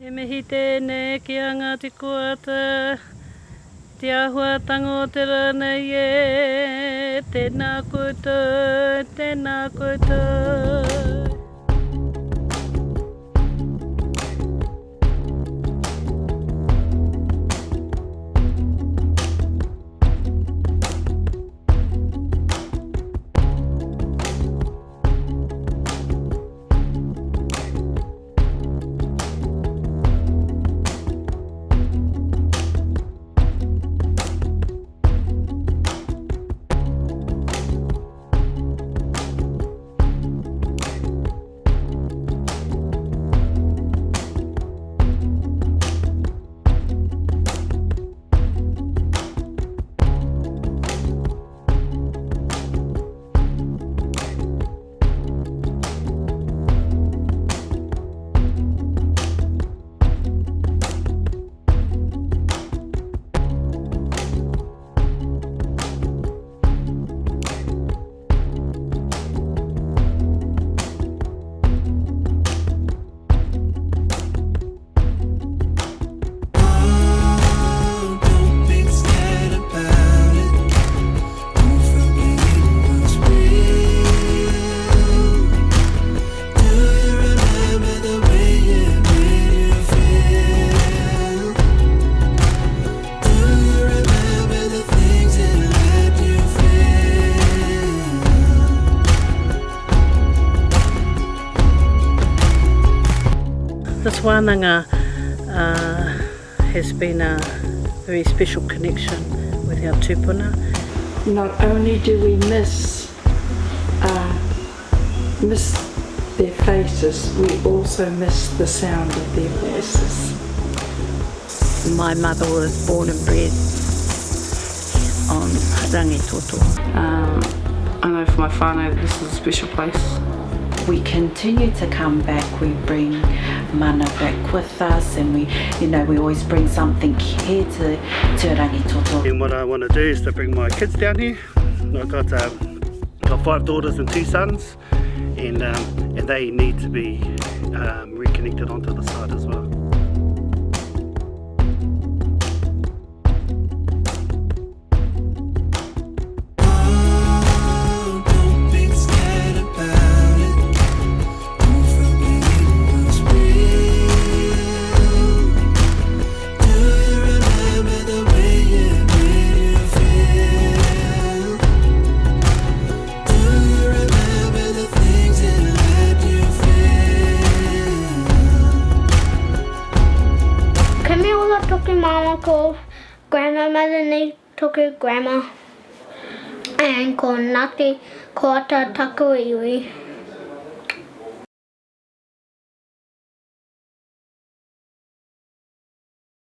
E mihi tēnei ki a Ngāti Koata, te āhuatango te rānei e, tēnā koutou, tēnā koutou. This wānanga has been a very special connection with our tupuna. Not only do we miss their faces, we also miss the sound of their voices. My mother was born and bred on Rangitoto. I know for my whānau this is a special place. We continue to come back, we bring mana back with us, and we always bring something here to Rangitoto. And what I want to do is to bring my kids down here. I've got 5 daughters and 2 sons, and they need to be reconnected onto the site as well. Toku mama ko grandmother ni toku grandma and ko Ngāti Koata taku iwi.